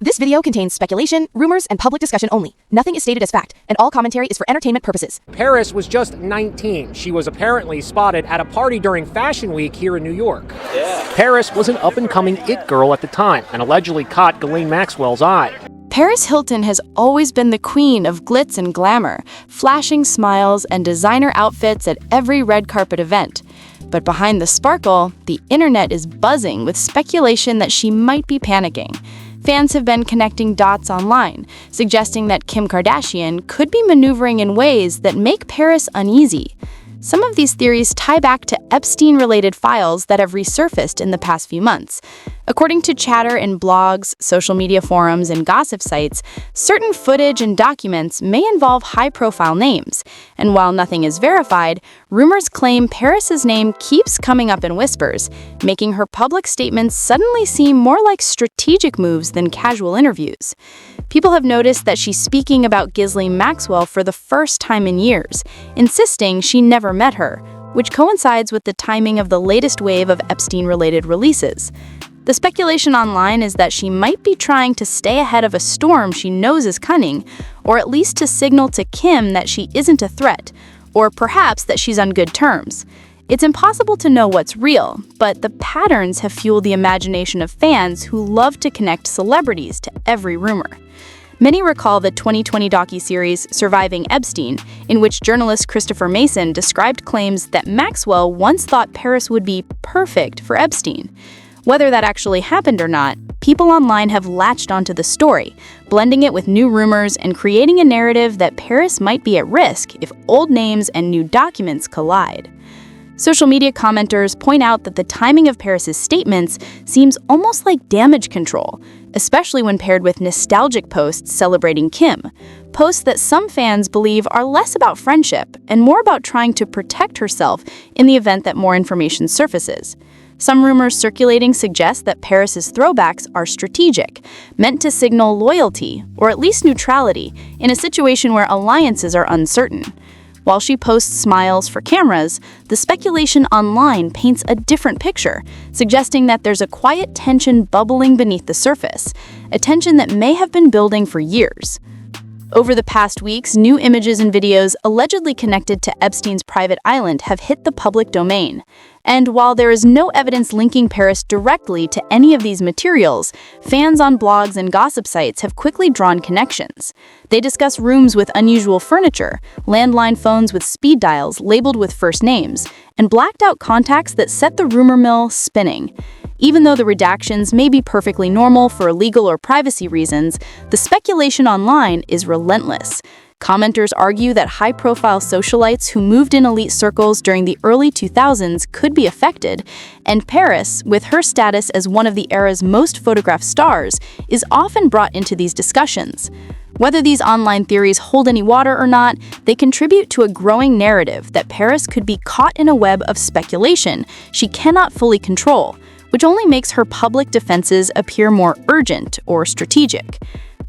This video contains speculation, rumors, and public discussion only. Nothing is stated as fact, and all commentary is for entertainment purposes. Paris was just 19. She was apparently spotted at a party during Fashion Week here in New York. Paris was an up-and-coming it girl at the time and allegedly caught Ghislaine Maxwell's eye. Paris Hilton has always been the queen of glitz and glamour, flashing smiles and designer outfits at every red carpet event. But behind the sparkle, the internet is buzzing with speculation that she might be panicking. Fans have been connecting dots online, suggesting that Kim Kardashian could be maneuvering in ways that make Paris uneasy. Some of these theories tie back to Epstein-related files that have resurfaced in the past few months. According to chatter in blogs, social media forums, and gossip sites, certain footage and documents may involve high-profile names. And while nothing is verified, rumors claim Paris's name keeps coming up in whispers, making her public statements suddenly seem more like strategic moves than casual interviews. People have noticed that she's speaking about Ghislaine Maxwell for the first time in years, insisting she never met her, which coincides with the timing of the latest wave of Epstein-related releases. The speculation online is that she might be trying to stay ahead of a storm she knows is coming, or at least to signal to Kim that she isn't a threat, or perhaps that she's on good terms. It's impossible to know what's real, but the patterns have fueled the imagination of fans who love to connect celebrities to every rumor. Many recall the 2020 docuseries Surviving Epstein, in which journalist Christopher Mason described claims that Maxwell once thought Paris would be perfect for Epstein. Whether that actually happened or not, people online have latched onto the story, blending it with new rumors and creating a narrative that Paris might be at risk if old names and new documents collide. Social media commenters point out that the timing of Paris's statements seems almost like damage control, especially when paired with nostalgic posts celebrating Kim, posts that some fans believe are less about friendship and more about trying to protect herself in the event that more information surfaces. Some rumors circulating suggest that Paris's throwbacks are strategic, meant to signal loyalty, or at least neutrality, in a situation where alliances are uncertain. While she posts smiles for cameras, the speculation online paints a different picture, suggesting that there's a quiet tension bubbling beneath the surface, a tension that may have been building for years. Over the past weeks, new images and videos allegedly connected to Epstein's private island have hit the public domain. And while there is no evidence linking Paris directly to any of these materials, fans on blogs and gossip sites have quickly drawn connections. They discuss rooms with unusual furniture, landline phones with speed dials labeled with first names, and blacked-out contacts that set the rumor mill spinning. Even though the redactions may be perfectly normal for legal or privacy reasons, the speculation online is relentless. Commenters argue that high-profile socialites who moved in elite circles during the early 2000s could be affected, and Paris, with her status as one of the era's most photographed stars, is often brought into these discussions. Whether these online theories hold any water or not, they contribute to a growing narrative that Paris could be caught in a web of speculation she cannot fully control, which only makes her public defenses appear more urgent or strategic.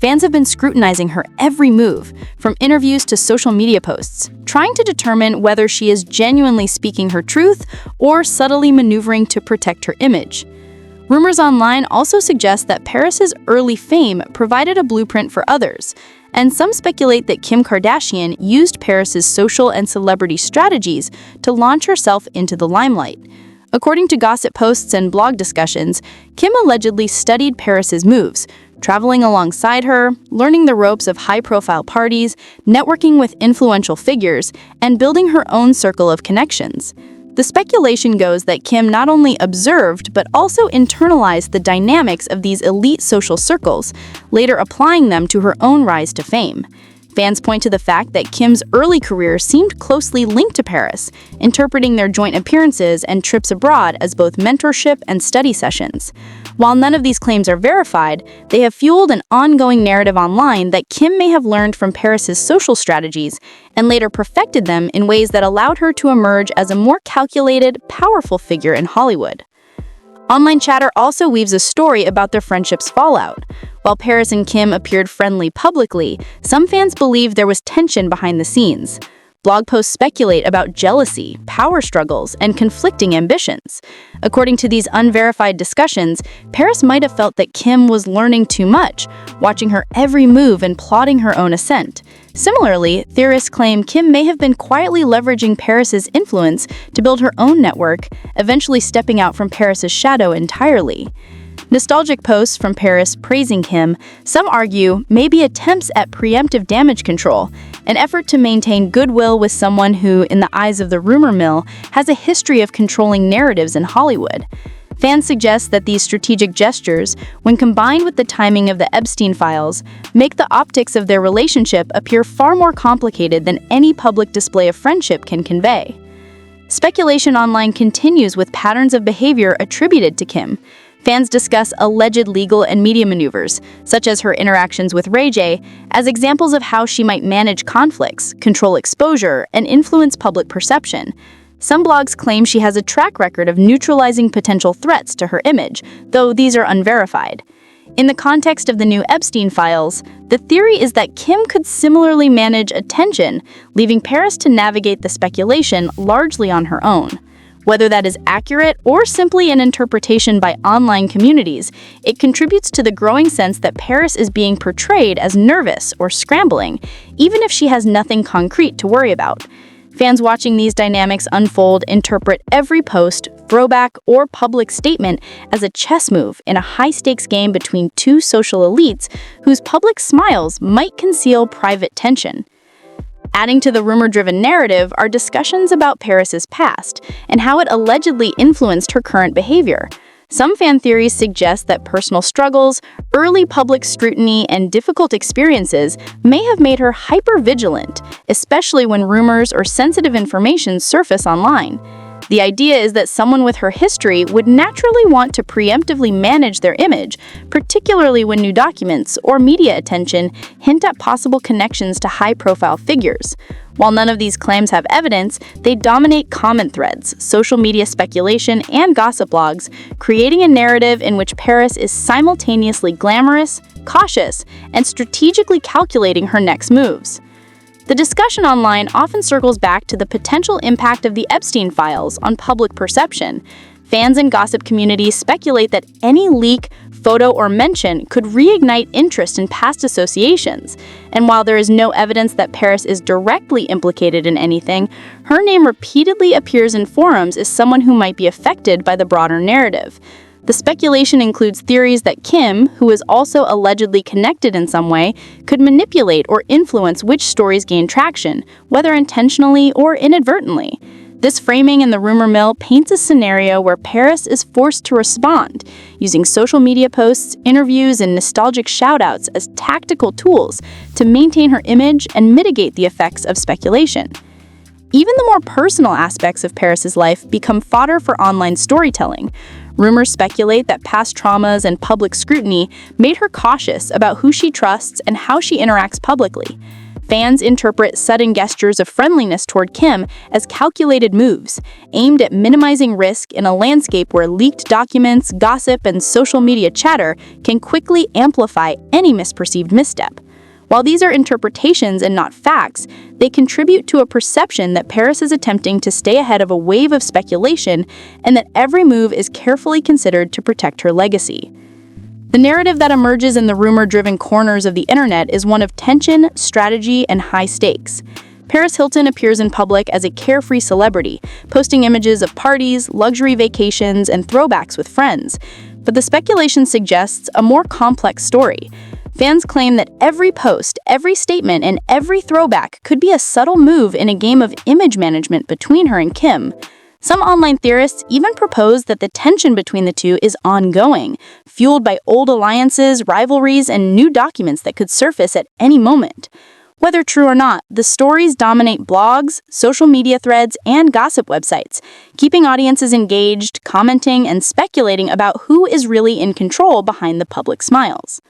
Fans have been scrutinizing her every move, from interviews to social media posts, trying to determine whether she is genuinely speaking her truth or subtly maneuvering to protect her image. Rumors online also suggest that Paris's early fame provided a blueprint for others, and some speculate that Kim Kardashian used Paris's social and celebrity strategies to launch herself into the limelight. According to gossip posts and blog discussions, Kim allegedly studied Paris's moves, traveling alongside her, learning the ropes of high-profile parties, networking with influential figures, and building her own circle of connections. The speculation goes that Kim not only observed but also internalized the dynamics of these elite social circles, later applying them to her own rise to fame. Fans point to the fact that Kim's early career seemed closely linked to Paris, interpreting their joint appearances and trips abroad as both mentorship and study sessions. While none of these claims are verified, they have fueled an ongoing narrative online that Kim may have learned from Paris's social strategies and later perfected them in ways that allowed her to emerge as a more calculated, powerful figure in Hollywood. Online chatter also weaves a story about their friendship's fallout. While Paris and Kim appeared friendly publicly, some fans believe there was tension behind the scenes. Blog posts speculate about jealousy, power struggles, and conflicting ambitions. According to these unverified discussions, Paris might have felt that Kim was learning too much, watching her every move and plotting her own ascent. Similarly, theorists claim Kim may have been quietly leveraging Paris's influence to build her own network, eventually stepping out from Paris's shadow entirely. Nostalgic posts from Paris praising Kim, some argue, may be attempts at preemptive damage control, an effort to maintain goodwill with someone who, in the eyes of the rumor mill, has a history of controlling narratives in Hollywood. Fans suggest that these strategic gestures, when combined with the timing of the Epstein files, make the optics of their relationship appear far more complicated than any public display of friendship can convey. Speculation online continues with patterns of behavior attributed to Kim. Fans discuss alleged legal and media maneuvers, such as her interactions with Ray J, as examples of how she might manage conflicts, control exposure, and influence public perception. Some blogs claim she has a track record of neutralizing potential threats to her image, though these are unverified. In the context of the new Epstein files, the theory is that Kim could similarly manage attention, leaving Paris to navigate the speculation largely on her own. Whether that is accurate or simply an interpretation by online communities, it contributes to the growing sense that Paris is being portrayed as nervous or scrambling, even if she has nothing concrete to worry about. Fans watching these dynamics unfold interpret every post, throwback, or public statement as a chess move in a high-stakes game between two social elites whose public smiles might conceal private tension. Adding to the rumor-driven narrative are discussions about Paris's past and how it allegedly influenced her current behavior. Some fan theories suggest that personal struggles, early public scrutiny, and difficult experiences may have made her hyper-vigilant, especially when rumors or sensitive information surface online. The idea is that someone with her history would naturally want to preemptively manage their image, particularly when new documents or media attention hint at possible connections to high-profile figures. While none of these claims have evidence, they dominate comment threads, social media speculation, and gossip blogs, creating a narrative in which Paris is simultaneously glamorous, cautious, and strategically calculating her next moves. The discussion online often circles back to the potential impact of the Epstein files on public perception. Fans and gossip communities speculate that any leak, photo, or mention could reignite interest in past associations. And while there is no evidence that Paris is directly implicated in anything, her name repeatedly appears in forums as someone who might be affected by the broader narrative. The speculation includes theories that Kim, who is also allegedly connected in some way, could manipulate or influence which stories gain traction, whether intentionally or inadvertently. This framing in the rumor mill paints a scenario where Paris is forced to respond, using social media posts, interviews, and nostalgic shoutouts as tactical tools to maintain her image and mitigate the effects of speculation. Even the more personal aspects of Paris's life become fodder for online storytelling. Rumors speculate that past traumas and public scrutiny made her cautious about who she trusts and how she interacts publicly. Fans interpret sudden gestures of friendliness toward Kim as calculated moves, aimed at minimizing risk in a landscape where leaked documents, gossip, and social media chatter can quickly amplify any misperceived misstep. While these are interpretations and not facts, they contribute to a perception that Paris is attempting to stay ahead of a wave of speculation and that every move is carefully considered to protect her legacy. The narrative that emerges in the rumor-driven corners of the internet is one of tension, strategy, and high stakes. Paris Hilton appears in public as a carefree celebrity, posting images of parties, luxury vacations, and throwbacks with friends. But the speculation suggests a more complex story. Fans claim that every post, every statement, and every throwback could be a subtle move in a game of image management between her and Kim. Some online theorists even propose that the tension between the two is ongoing, fueled by old alliances, rivalries, and new documents that could surface at any moment. Whether true or not, the stories dominate blogs, social media threads, and gossip websites, keeping audiences engaged, commenting, and speculating about who is really in control behind the public smiles.